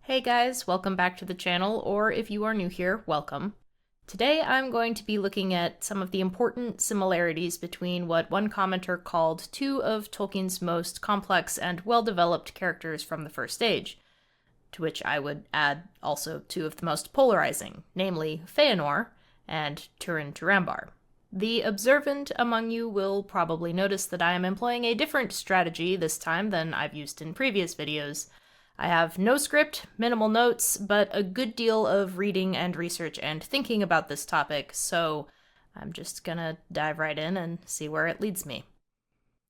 Hey guys, welcome back to the channel, or if you are new here, welcome. Today I'm going to be looking at some of the important similarities between what one commenter called two of Tolkien's most complex and well-developed characters from the First Age, to which I would add also two of the most polarizing, namely Feanor and Turin Turambar. The observant among you will probably notice that I am employing a different strategy this time than I've used in previous videos. I have no script, minimal notes, but a good deal of reading and research and thinking about this topic, so I'm just gonna dive right in and see where it leads me.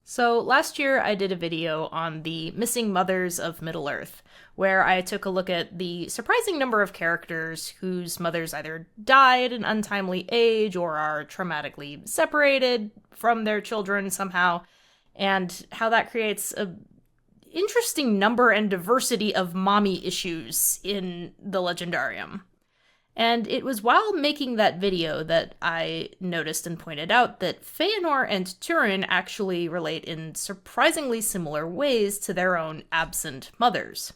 So last year I did a video on the missing mothers of Middle-earth, where I took a look at the surprising number of characters whose mothers either die at an untimely age or are traumatically separated from their children somehow, and how that creates a interesting number and diversity of mommy issues in the Legendarium. And it was while making that video that I noticed and pointed out that Feanor and Turin actually relate in surprisingly similar ways to their own absent mothers.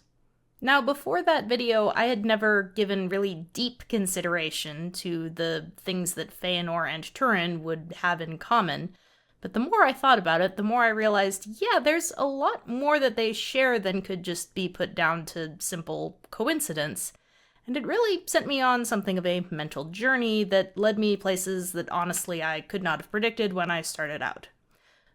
Now, before that video, I had never given really deep consideration to the things that Feanor and Turin would have in common, but the more I thought about it, the more I realized, yeah, there's a lot more that they share than could just be put down to simple coincidence. And it really sent me on something of a mental journey that led me places that honestly I could not have predicted when I started out.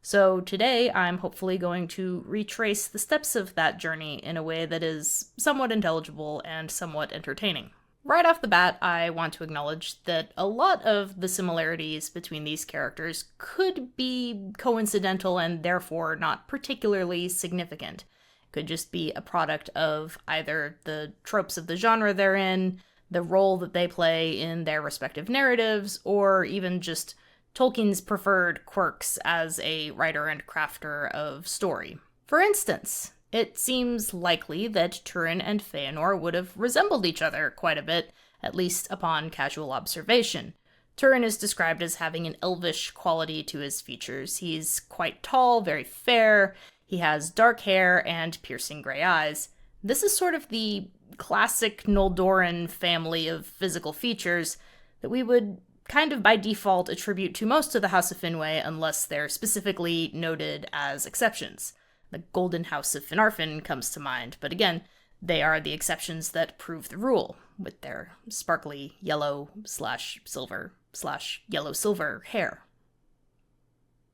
So today I'm hopefully going to retrace the steps of that journey in a way that is somewhat intelligible and somewhat entertaining. Right off the bat, I want to acknowledge that a lot of the similarities between these characters could be coincidental and therefore not particularly significant. It could just be a product of either the tropes of the genre they're in, the role that they play in their respective narratives, or even just Tolkien's preferred quirks as a writer and crafter of story. For instance, it seems likely that Turin and Feanor would have resembled each other quite a bit, at least upon casual observation. Turin is described as having an elvish quality to his features. He's quite tall, very fair, he has dark hair and piercing gray eyes. This is sort of the classic Noldoran family of physical features that we would kind of by default attribute to most of the House of Finwë unless they're specifically noted as exceptions. The Golden House of Finarfin comes to mind, but again, they are the exceptions that prove the rule, with their sparkly yellow/silver/yellow-silver hair.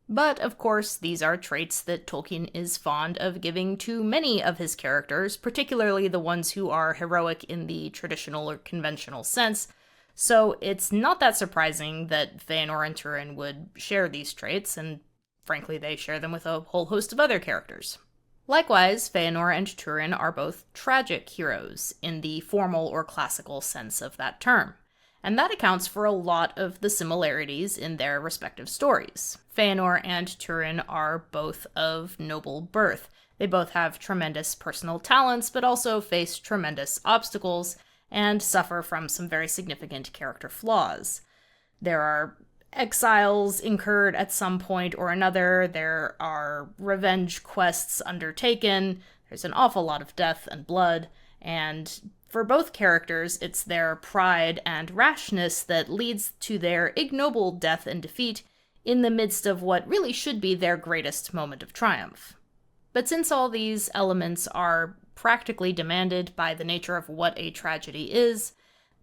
But, of course, these are traits that Tolkien is fond of giving to many of his characters, particularly the ones who are heroic in the traditional or conventional sense, so it's not that surprising that Feanor and Turin would share these traits, and frankly, they share them with a whole host of other characters. Likewise, Feanor and Turin are both tragic heroes, in the formal or classical sense of that term, and that accounts for a lot of the similarities in their respective stories. Feanor and Turin are both of noble birth. They both have tremendous personal talents, but also face tremendous obstacles, and suffer from some very significant character flaws. There are exiles incurred at some point or another, there are revenge quests undertaken, there's an awful lot of death and blood, and for both characters, it's their pride and rashness that leads to their ignoble death and defeat in the midst of what really should be their greatest moment of triumph. But since all these elements are practically demanded by the nature of what a tragedy is,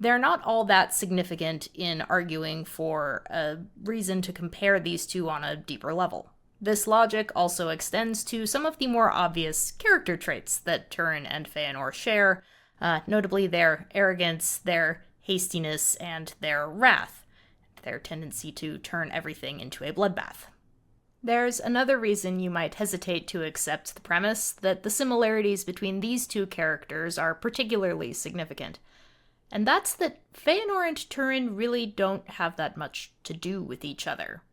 they're not all that significant in arguing for a reason to compare these two on a deeper level. This logic also extends to some of the more obvious character traits that Turin and Feanor share, notably their arrogance, their hastiness, and their wrath, their tendency to turn everything into a bloodbath. There's another reason you might hesitate to accept the premise that the similarities between these two characters are particularly significant. And that's that Feanor and Turin really don't have that much to do with each other.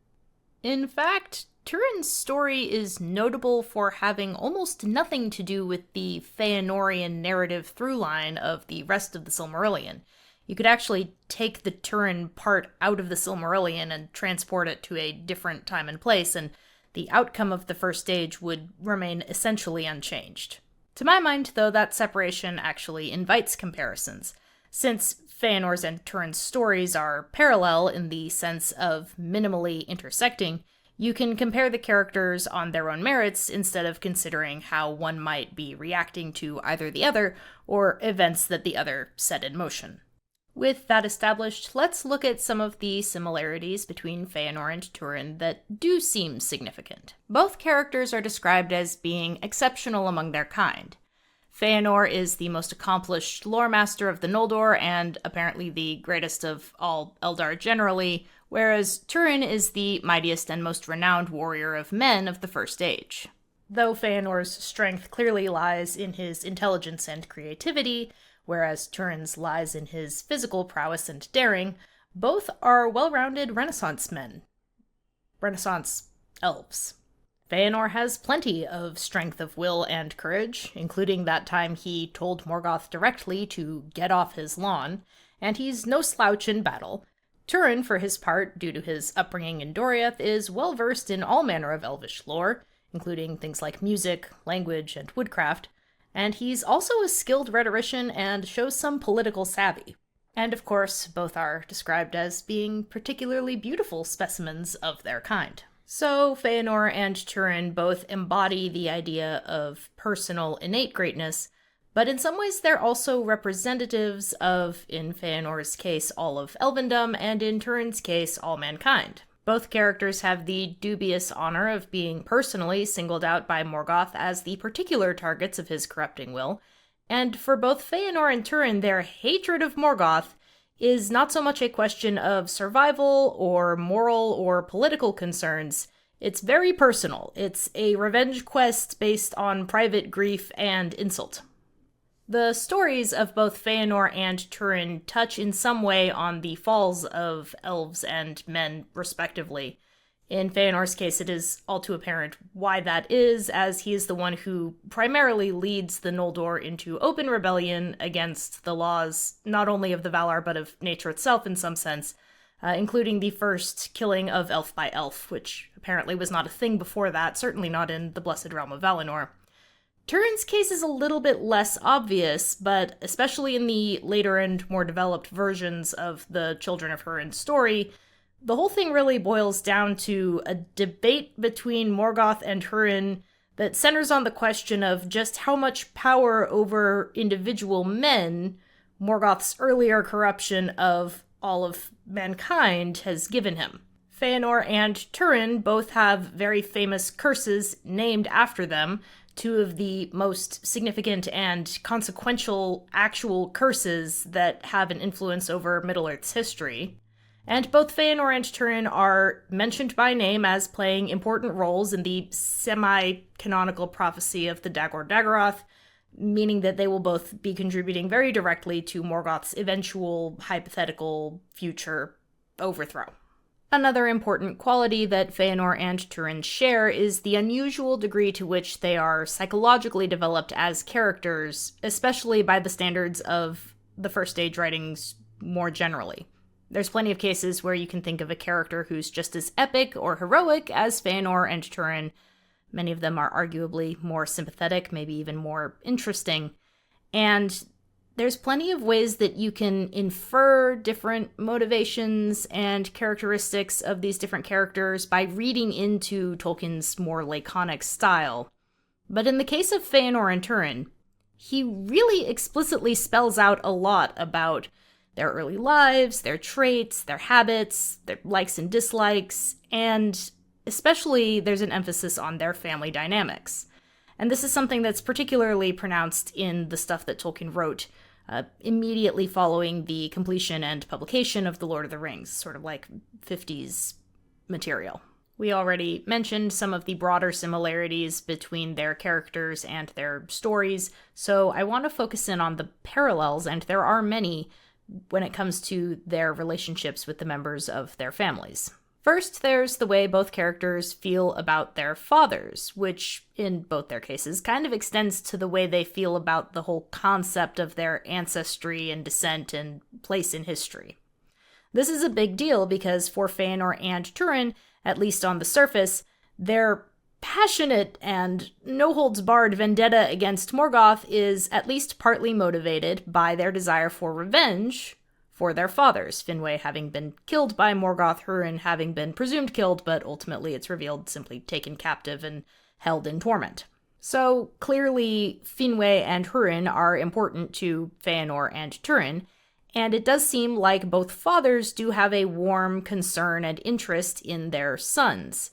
In fact, Turin's story is notable for having almost nothing to do with the Feanorian narrative throughline of the rest of the Silmarillion. You could actually take the Turin part out of the Silmarillion and transport it to a different time and place, and the outcome of the First Age would remain essentially unchanged. To my mind, though, that separation actually invites comparisons, since Feanor's and Turin's stories are parallel in the sense of minimally intersecting. You can compare the characters on their own merits instead of considering how one might be reacting to either the other, or events that the other set in motion. With that established, let's look at some of the similarities between Feanor and Turin that do seem significant. Both characters are described as being exceptional among their kind. Feanor is the most accomplished lore master of the Noldor and apparently the greatest of all Eldar generally, whereas Turin is the mightiest and most renowned warrior of men of the First Age. Though Feanor's strength clearly lies in his intelligence and creativity, whereas Turin's lies in his physical prowess and daring, both are well-rounded Renaissance men. Renaissance elves. Feanor has plenty of strength of will and courage, including that time he told Morgoth directly to get off his lawn, and he's no slouch in battle. Turin, for his part, due to his upbringing in Doriath, is well-versed in all manner of elvish lore, including things like music, language, and woodcraft, and he's also a skilled rhetorician and shows some political savvy. And of course, both are described as being particularly beautiful specimens of their kind. So Feanor and Turin both embody the idea of personal innate greatness, but in some ways they're also representatives of, in Feanor's case, all of Elvendom, and in Turin's case, all mankind. Both characters have the dubious honor of being personally singled out by Morgoth as the particular targets of his corrupting will, and for both Feanor and Turin, their hatred of Morgoth is not so much a question of survival or moral or political concerns. It's very personal. It's a revenge quest based on private grief and insult. The stories of both Feanor and Turin touch in some way on the falls of elves and men, respectively. In Feanor's case, it is all too apparent why that is, as he is the one who primarily leads the Noldor into open rebellion against the laws, not only of the Valar, but of nature itself in some sense, including the first killing of elf by elf, which apparently was not a thing before that, certainly not in the Blessed Realm of Valinor. Turin's case is a little bit less obvious, but especially in the later and more developed versions of the Children of Húrin story, the whole thing really boils down to a debate between Morgoth and Húrin that centers on the question of just how much power over individual men Morgoth's earlier corruption of all of mankind has given him. Feanor and Turin both have very famous curses named after them, two of the most significant and consequential actual curses that have an influence over Middle-earth's history. And both Feanor and Turin are mentioned by name as playing important roles in the semi-canonical prophecy of the Dagor Dagorath, meaning that they will both be contributing very directly to Morgoth's eventual hypothetical future overthrow. Another important quality that Feanor and Turin share is the unusual degree to which they are psychologically developed as characters, especially by the standards of the First Age writings more generally. There's plenty of cases where you can think of a character who's just as epic or heroic as Feanor and Turin. Many of them are arguably more sympathetic, maybe even more interesting, and there's plenty of ways that you can infer different motivations and characteristics of these different characters by reading into Tolkien's more laconic style. But in the case of Feanor and Turin, he really explicitly spells out a lot about their early lives, their traits, their habits, their likes and dislikes, and especially there's an emphasis on their family dynamics. And this is something that's particularly pronounced in the stuff that Tolkien wrote immediately following the completion and publication of The Lord of the Rings, sort of like 50s material. We already mentioned some of the broader similarities between their characters and their stories, so I want to focus in on the parallels, and there are many, when it comes to their relationships with the members of their families. First, there's the way both characters feel about their fathers, which, in both their cases, kind of extends to the way they feel about the whole concept of their ancestry and descent and place in history. This is a big deal because for Feanor and Turin, at least on the surface, their passionate and no-holds-barred vendetta against Morgoth is at least partly motivated by their desire for revenge for their fathers, Finwë having been killed by Morgoth, Hurin having been presumed killed, but ultimately it's revealed simply taken captive and held in torment. So clearly Finwë and Hurin are important to Feanor and Turin, and it does seem like both fathers do have a warm concern and interest in their sons.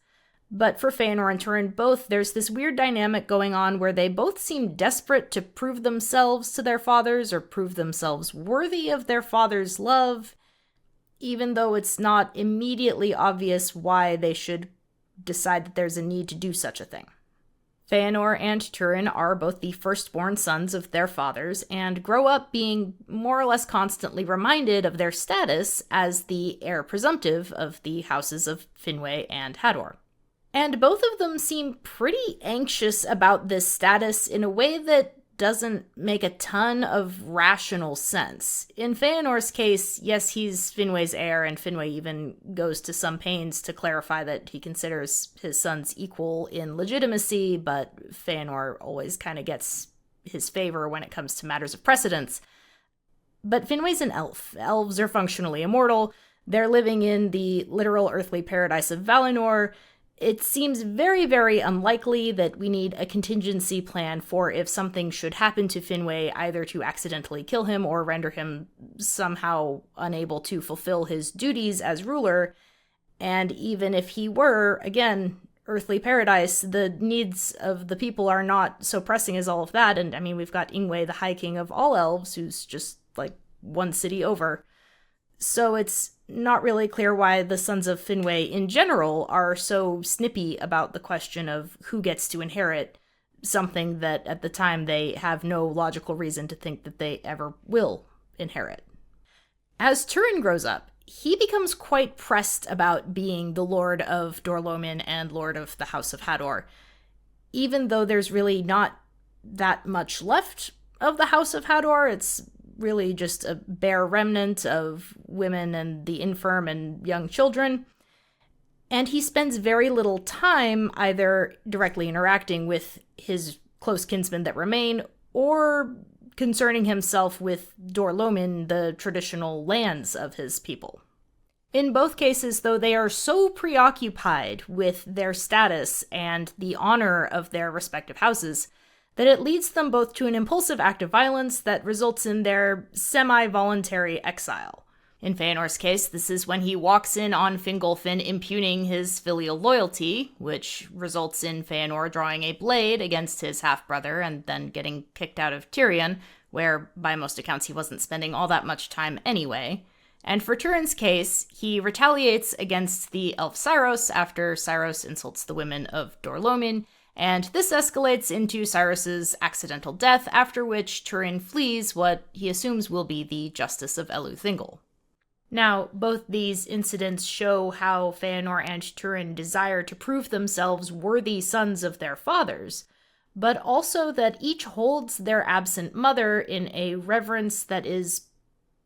But for Feanor and Turin both, there's this weird dynamic going on where they both seem desperate to prove themselves to their fathers or prove themselves worthy of their father's love, even though it's not immediately obvious why they should decide that there's a need to do such a thing. Feanor and Turin are both the firstborn sons of their fathers and grow up being more or less constantly reminded of their status as the heir presumptive of the houses of Finwë and Hador. And both of them seem pretty anxious about this status in a way that doesn't make a ton of rational sense. In Feanor's case, yes, he's Finwë's heir, and Finwë even goes to some pains to clarify that he considers his sons equal in legitimacy, but Feanor always kind of gets his favor when it comes to matters of precedence. But Finwë's an elf. Elves are functionally immortal. They're living in the literal earthly paradise of Valinor. It seems very, very unlikely that we need a contingency plan for if something should happen to Finwë, either to accidentally kill him or render him somehow unable to fulfill his duties as ruler. And even if he were, again, earthly paradise, the needs of the people are not so pressing as all of that. And I mean, we've got Yngwë, the High King of all elves, who's just like one city over. So it's not really clear why the sons of Finwë in general are so snippy about the question of who gets to inherit something that at the time they have no logical reason to think that they ever will inherit. As Turin grows up, he becomes quite pressed about being the Lord of Dorlomin and Lord of the House of Hador, even though there's really not that much left of the House of Hador. It's really just a bare remnant of women and the infirm and young children. And he spends very little time either directly interacting with his close kinsmen that remain, or concerning himself with Dorlomin, the traditional lands of his people. In both cases, though, they are so preoccupied with their status and the honor of their respective houses that it leads them both to an impulsive act of violence that results in their semi-voluntary exile. In Feanor's case, this is when he walks in on Fingolfin impugning his filial loyalty, which results in Feanor drawing a blade against his half-brother and then getting kicked out of Tirion, where, by most accounts, he wasn't spending all that much time anyway. And for Turin's case, he retaliates against the elf Cyros after Cyros insults the women of Dorlomin, and this escalates into Cyrus's accidental death, after which Turin flees what he assumes will be the justice of Elu-Thingol. Now, both these incidents show how Feanor and Turin desire to prove themselves worthy sons of their fathers, but also that each holds their absent mother in a reverence that is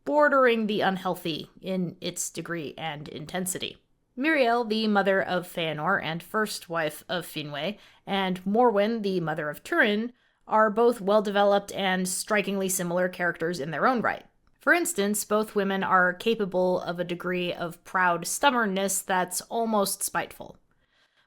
bordering the unhealthy in its degree and intensity. Miriel, the mother of Feanor and first wife of Finwë, and Morwen, the mother of Turin, are both well-developed and strikingly similar characters in their own right. For instance, both women are capable of a degree of proud stubbornness that's almost spiteful.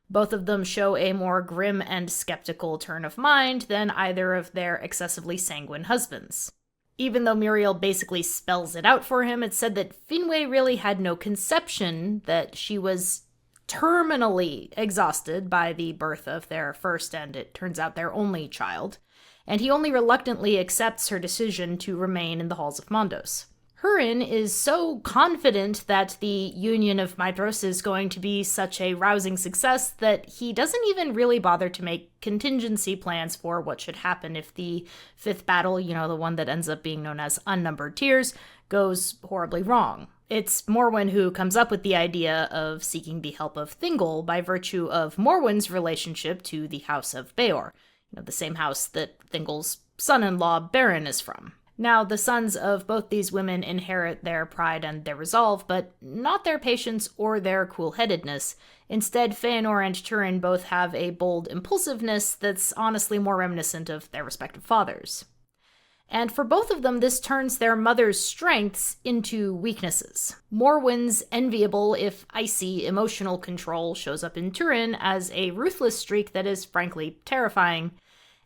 Both of them show a more grim and skeptical turn of mind than either of their excessively sanguine husbands. Even though Miriel basically spells it out for him, it's said that Finwë really had no conception that she was terminally exhausted by the birth of their first and, it turns out, their only child, and he only reluctantly accepts her decision to remain in the halls of Mondos. Hurin is so confident that the Union of Maedhros is going to be such a rousing success that he doesn't even really bother to make contingency plans for what should happen if the fifth battle, the one that ends up being known as Unnumbered Tears, goes horribly wrong. It's Morwen who comes up with the idea of seeking the help of Thingol by virtue of Morwen's relationship to the House of Beor, the same house that Thingol's son-in-law Beren is from. Now, the sons of both these women inherit their pride and their resolve, but not their patience or their cool-headedness. Instead, Feanor and Turin both have a bold impulsiveness that's honestly more reminiscent of their respective fathers. And for both of them, this turns their mother's strengths into weaknesses. Morwen's enviable, if icy, emotional control shows up in Turin as a ruthless streak that is frankly terrifying,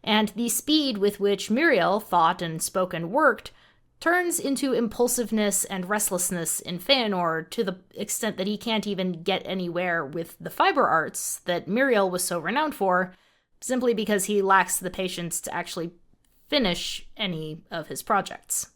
and the speed with which Muriel thought and spoke and worked turns into impulsiveness and restlessness in Feanor to the extent that he can't even get anywhere with the fiber arts that Muriel was so renowned for, simply because he lacks the patience to actually finish any of his projects.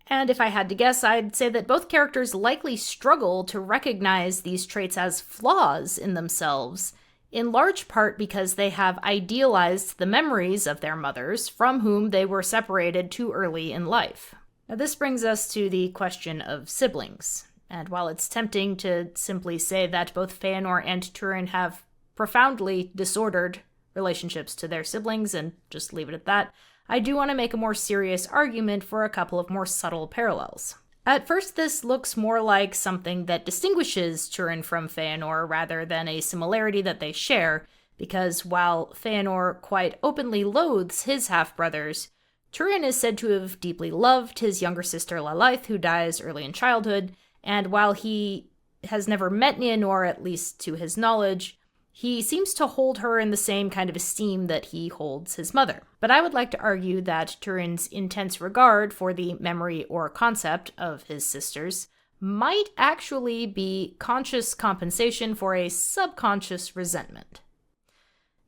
And if I had to guess, I'd say that both characters likely struggle to recognize these traits as flaws in themselves, in large part because they have idealized the memories of their mothers, from whom they were separated too early in life. Now, this brings us to the question of siblings. And while it's tempting to simply say that both Feanor and Turin have profoundly disordered relationships to their siblings and just leave it at that, I do want to make a more serious argument for a couple of more subtle parallels. At first, this looks more like something that distinguishes Turin from Feanor rather than a similarity that they share, because while Feanor quite openly loathes his half-brothers, Turin is said to have deeply loved his younger sister Lilith, who dies early in childhood, and while he has never met Nienor, at least to his knowledge, he seems to hold her in the same kind of esteem that he holds his mother. But I would like to argue that Turin's intense regard for the memory or concept of his sisters might actually be conscious compensation for a subconscious resentment.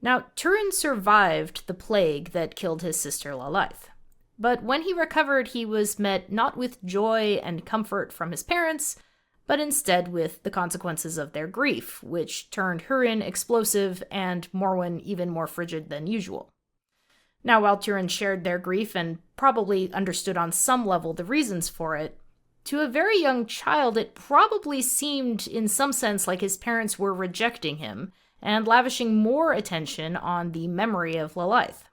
Now, Turin survived the plague that killed his sister Lilith. But when he recovered, he was met not with joy and comfort from his parents, but instead with the consequences of their grief, which turned Hurin explosive and Morwen even more frigid than usual. Now, while Turin shared their grief and probably understood on some level the reasons for it, to a very young child it probably seemed in some sense like his parents were rejecting him and lavishing more attention on the memory of Lilith.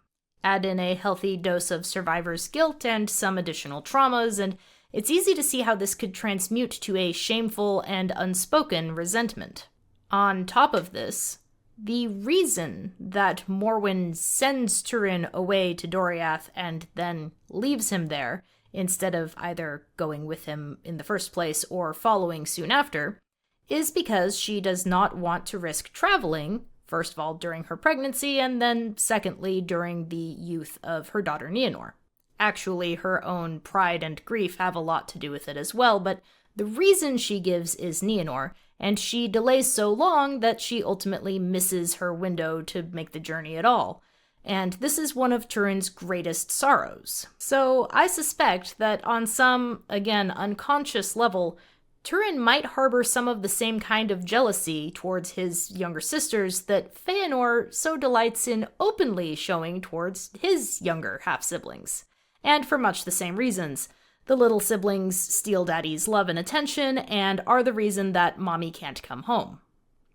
Add in a healthy dose of survivor's guilt and some additional traumas, and it's easy to see how this could transmute to a shameful and unspoken resentment. On top of this, the reason that Morwen sends Turin away to Doriath and then leaves him there, instead of either going with him in the first place or following soon after, is because she does not want to risk traveling, first of all during her pregnancy, and then secondly during the youth of her daughter Nienor. Actually, her own pride and grief have a lot to do with it as well, but the reason she gives is Nienor, and she delays so long that she ultimately misses her window to make the journey at all. And this is one of Turin's greatest sorrows. So I suspect that on some, again, unconscious level, Turin might harbor some of the same kind of jealousy towards his younger sisters that Feanor so delights in openly showing towards his younger half-siblings. And for much the same reasons. The little siblings steal Daddy's love and attention, and are the reason that Mommy can't come home.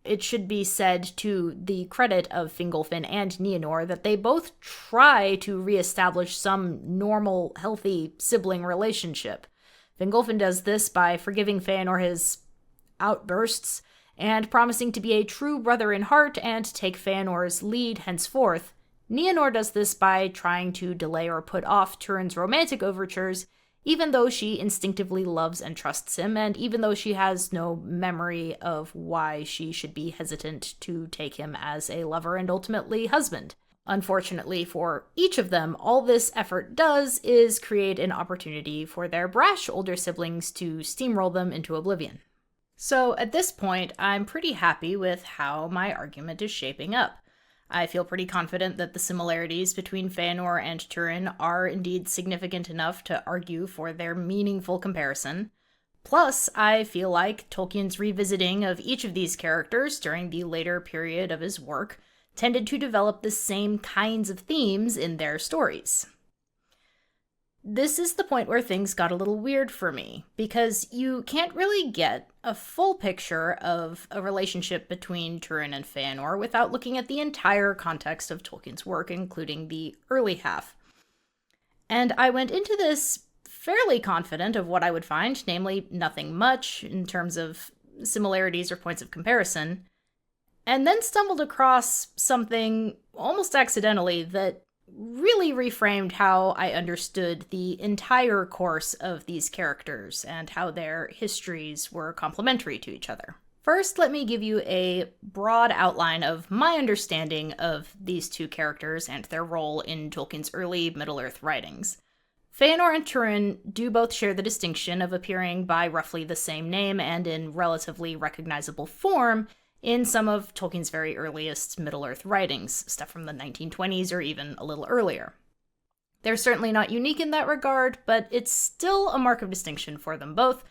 It should be said to the credit of Fingolfin and Nienor that they both try to reestablish some normal, healthy sibling relationship. Fingolfin does this by forgiving Feanor his outbursts, and promising to be a true brother in heart and take Feanor's lead henceforth. Nienor does this by trying to delay or put off Turin's romantic overtures, even though she instinctively loves and trusts him, and even though she has no memory of why she should be hesitant to take him as a lover and ultimately husband. Unfortunately for each of them, all this effort does is create an opportunity for their brash older siblings to steamroll them into oblivion. So at this point, I'm pretty happy with how my argument is shaping up. I feel pretty confident that the similarities between Feanor and Turin are indeed significant enough to argue for their meaningful comparison. Plus, I feel like Tolkien's revisiting of each of these characters during the later period of his work tended to develop the same kinds of themes in their stories. This is the point where things got a little weird for me, because you can't really get a full picture of a relationship between Turin and Feanor without looking at the entire context of Tolkien's work, including the early half. And I went into this fairly confident of what I would find, namely nothing much in terms of similarities or points of comparison, and then stumbled across something almost accidentally that really reframed how I understood the entire course of these characters and how their histories were complementary to each other. First, let me give you a broad outline of my understanding of these two characters and their role in Tolkien's early Middle-earth writings. Feanor and Turin do both share the distinction of appearing by roughly the same name and in relatively recognizable form in some of Tolkien's very earliest Middle-earth writings, stuff from the 1920s or even a little earlier. They're certainly not unique in that regard, but it's still a mark of distinction for them both,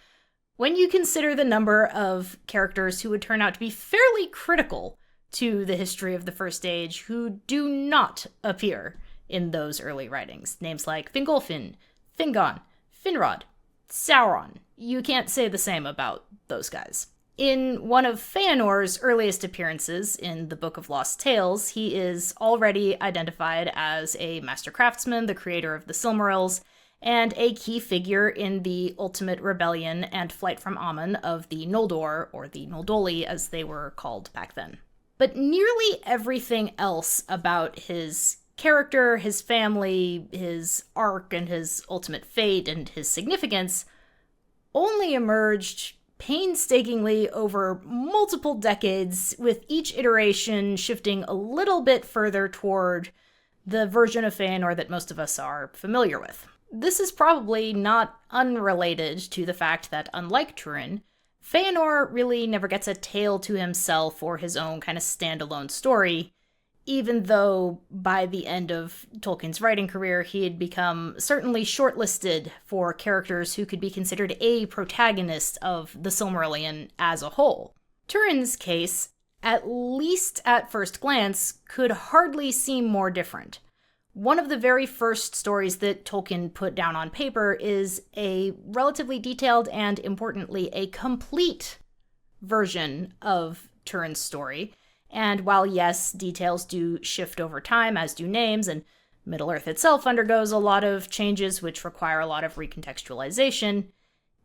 when you consider the number of characters who would turn out to be fairly critical to the history of the First Age who do not appear in those early writings. Names like Fingolfin, Fingon, Finrod, Sauron. You can't say the same about those guys. In one of Feanor's earliest appearances in the Book of Lost Tales, he is already identified as a master craftsman, the creator of the Silmarils, and a key figure in the ultimate rebellion and flight from Amon of the Noldor, or the Noldoli as they were called back then. But nearly everything else about his character, his family, his arc, and his ultimate fate, and his significance only emerged painstakingly over multiple decades, with each iteration shifting a little bit further toward the version of Feanor that most of us are familiar with. This is probably not unrelated to the fact that, unlike Turin, Feanor really never gets a tale to himself or his own kind of standalone story, even though by the end of Tolkien's writing career, he had become certainly shortlisted for characters who could be considered a protagonist of the Silmarillion as a whole. Turin's case, at least at first glance, could hardly seem more different. One of the very first stories that Tolkien put down on paper is a relatively detailed and, importantly, a complete version of Turin's story. And while, yes, details do shift over time, as do names, and Middle-earth itself undergoes a lot of changes which require a lot of recontextualization,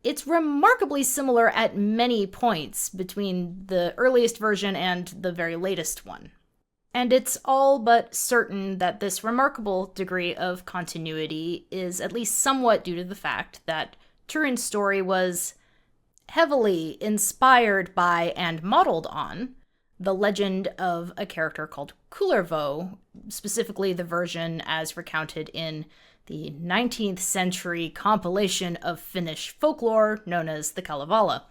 it's remarkably similar at many points between the earliest version and the very latest one. And it's all but certain that this remarkable degree of continuity is at least somewhat due to the fact that Turin's story was heavily inspired by and modeled on the legend of a character called Kullervo, specifically the version as recounted in the 19th century compilation of Finnish folklore known as the Kalevala.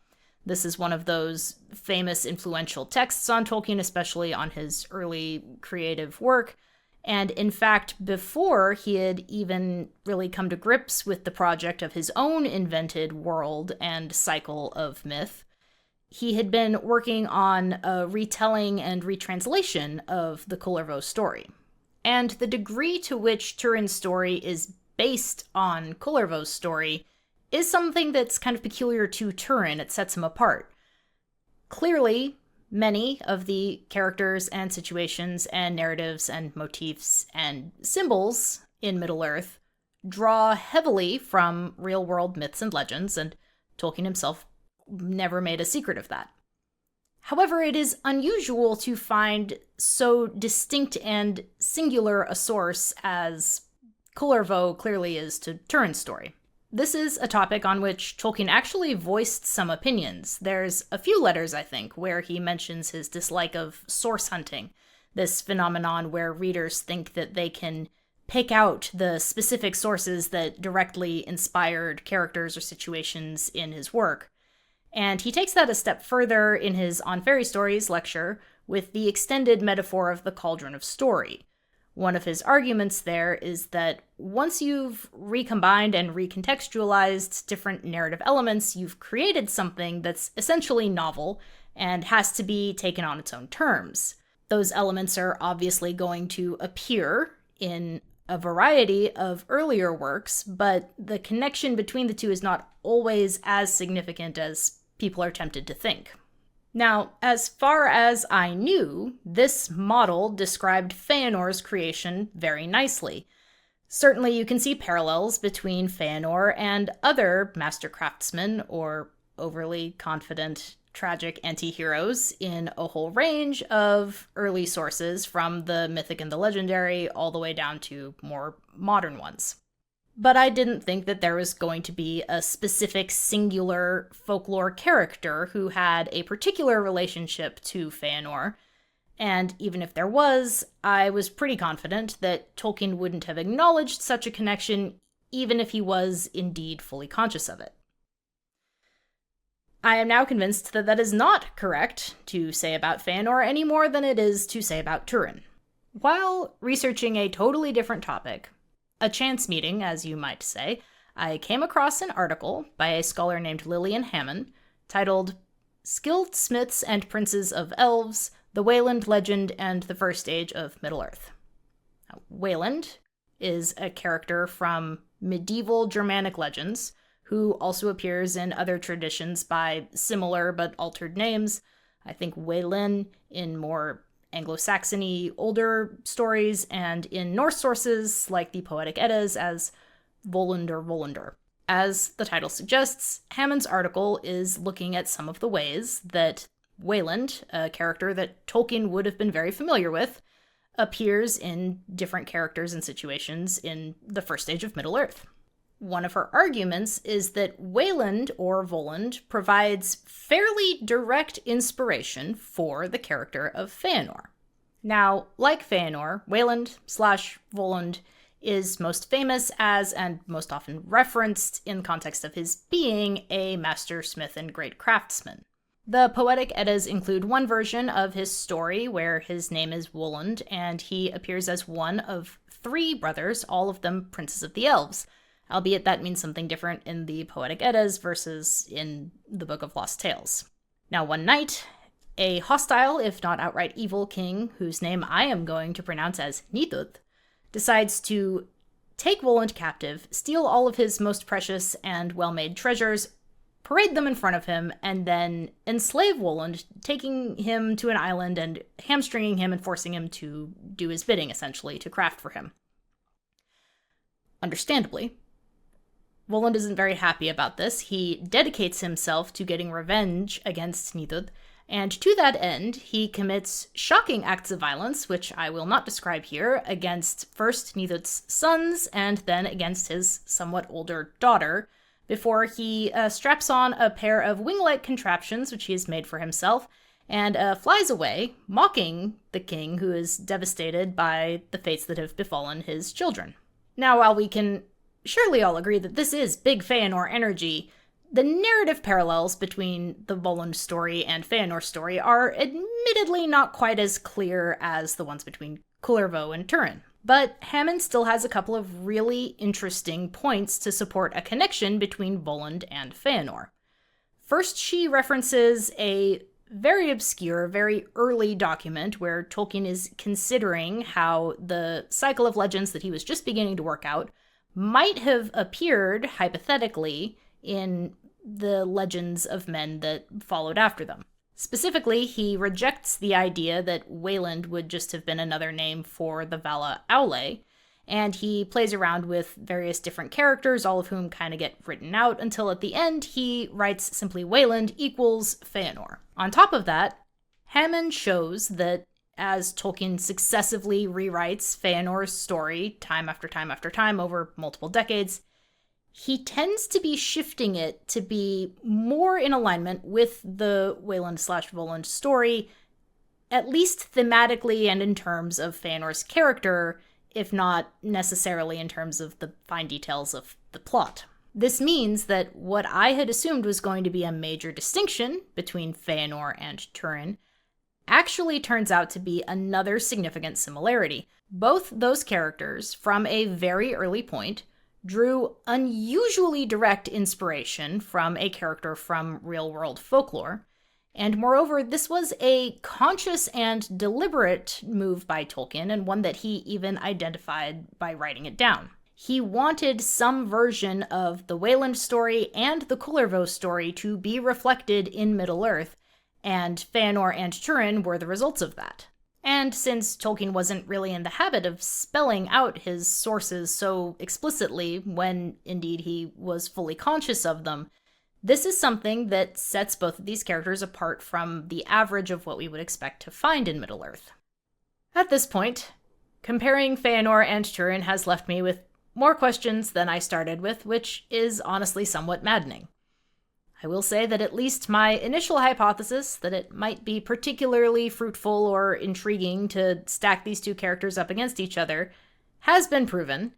This is one of those famous influential texts on Tolkien, especially on his early creative work. And in fact, before he had even really come to grips with the project of his own invented world and cycle of myth, he had been working on a retelling and retranslation of the Kullervo story. And the degree to which Turin's story is based on Kullervo's story is something that's kind of peculiar to Turin. It sets him apart. Clearly, many of the characters and situations and narratives and motifs and symbols in Middle-earth draw heavily from real-world myths and legends, and Tolkien himself never made a secret of that. However, it is unusual to find so distinct and singular a source as Kullervo clearly is to Turin's story. This is a topic on which Tolkien actually voiced some opinions. There's a few letters, I think, where he mentions his dislike of source hunting, this phenomenon where readers think that they can pick out the specific sources that directly inspired characters or situations in his work. And he takes that a step further in his On Fairy Stories lecture with the extended metaphor of the Cauldron of Story. One of his arguments there is that once you've recombined and recontextualized different narrative elements, you've created something that's essentially novel and has to be taken on its own terms. Those elements are obviously going to appear in a variety of earlier works, but the connection between the two is not always as significant as people are tempted to think. Now, as far as I knew, this model described Feanor's creation very nicely. Certainly you can see parallels between Feanor and other master craftsmen or overly confident tragic anti-heroes in a whole range of early sources, from the mythic and the legendary all the way down to more modern ones. But I didn't think that there was going to be a specific singular folklore character who had a particular relationship to Feanor, and even if there was, I was pretty confident that Tolkien wouldn't have acknowledged such a connection even if he was indeed fully conscious of it. I am now convinced that that is not correct to say about Feanor any more than it is to say about Turin. While researching a totally different topic, a chance meeting, as you might say, I came across an article by a scholar named Lillian Hammen titled Skilled Smiths and Princes of Elves, the Wayland-legend and the First Age of Middle-earth. Wayland is a character from medieval Germanic legends who also appears in other traditions by similar but altered names. I think Wayland in more Anglo-Saxony older stories, and in Norse sources like the Poetic Eddas as Voland or Volander. As the title suggests, Hammen's article is looking at some of the ways that Wayland, a character that Tolkien would have been very familiar with, appears in different characters and situations in the First Age of Middle-earth. One of her arguments is that Wayland, or Voland, provides fairly direct inspiration for the character of Feanor. Now, like Feanor, Wayland/Voland is most famous as, and most often referenced in context of his being, a master smith and great craftsman. The Poetic Eddas include one version of his story where his name is Woland, and he appears as one of 3 brothers, all of them princes of the Elves, albeit that means something different in the Poetic Eddas versus in the Book of Lost Tales. Now, one night, a hostile, if not outright evil king, whose name I am going to pronounce as Nithud, decides to take Woland captive, steal all of his most precious and well-made treasures, parade them in front of him, and then enslave Woland, taking him to an island and hamstringing him and forcing him to do his bidding, essentially, to craft for him. Understandably, Woland isn't very happy about this. He dedicates himself to getting revenge against Nithud, and to that end, he commits shocking acts of violence, which I will not describe here, against first Nithud's sons and then against his somewhat older daughter, before he straps on a pair of wing-like contraptions, which he has made for himself, and flies away, mocking the king, who is devastated by the fates that have befallen his children. Now, while we can surely all agree that this is big Feanor energy, the narrative parallels between the Voland story and Feanor's story are admittedly not quite as clear as the ones between Kullervo and Turin. But Hammen still has a couple of really interesting points to support a connection between Voland and Feanor. First, she references a very obscure, very early document where Tolkien is considering how the cycle of legends that he was just beginning to work out might have appeared, hypothetically, in the legends of men that followed after them. Specifically, he rejects the idea that Wayland would just have been another name for the Vala Aule, and he plays around with various different characters, all of whom kind of get written out, until at the end he writes simply Wayland equals Feanor. On top of that, Hammen shows that as Tolkien successively rewrites Feanor's story time after time after time over multiple decades, he tends to be shifting it to be more in alignment with the Wayland/Voland story, at least thematically and in terms of Feanor's character, if not necessarily in terms of the fine details of the plot. This means that what I had assumed was going to be a major distinction between Feanor and Turin actually turns out to be another significant similarity. Both those characters, from a very early point, drew unusually direct inspiration from a character from real-world folklore, and moreover, this was a conscious and deliberate move by Tolkien, and one that he even identified by writing it down. He wanted some version of the Wayland story and the Kullervo story to be reflected in Middle-earth, and Feanor and Turin were the results of that. And since Tolkien wasn't really in the habit of spelling out his sources so explicitly when, indeed, he was fully conscious of them, this is something that sets both of these characters apart from the average of what we would expect to find in Middle-earth. At this point, comparing Feanor and Turin has left me with more questions than I started with, which is honestly somewhat maddening. I will say that at least my initial hypothesis that it might be particularly fruitful or intriguing to stack these two characters up against each other has been proven,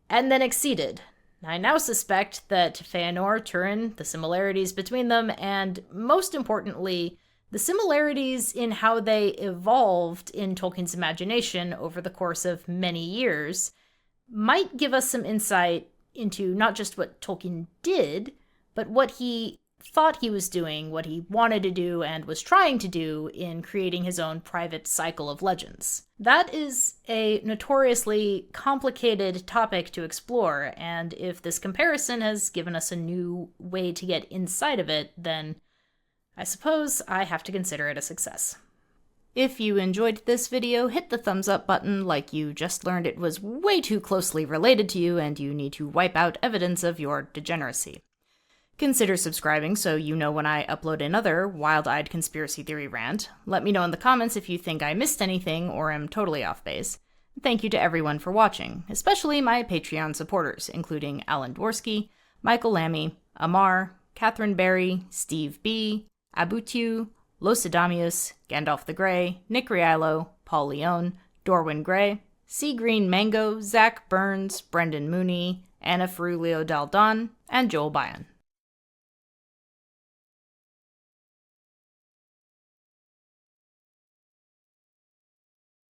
and then exceeded. I now suspect that Feanor, Turin, the similarities between them, and most importantly, the similarities in how they evolved in Tolkien's imagination over the course of many years, might give us some insight into not just what Tolkien did, but what he thought he was doing, what he wanted to do and was trying to do in creating his own private cycle of legends. That is a notoriously complicated topic to explore, and if this comparison has given us a new way to get inside of it, then I suppose I have to consider it a success. If you enjoyed this video, hit the thumbs up button like you just learned it was way too closely related to you and you need to wipe out evidence of your degeneracy. Consider subscribing so you know when I upload another wild-eyed conspiracy theory rant. Let me know in the comments if you think I missed anything or am totally off base. Thank you to everyone for watching, especially my Patreon supporters, including Alan Dworsky, Michael Lammy, Amar, Catherine Berry, Steve B., Abutu, Losidamius, Gandalf the Grey, Nick Rialo, Paul Leone, Dorwin Gray, Sea Green Mango, Zach Burns, Brendan Mooney, Anna Ferrulio Daldon, and Joel Byon.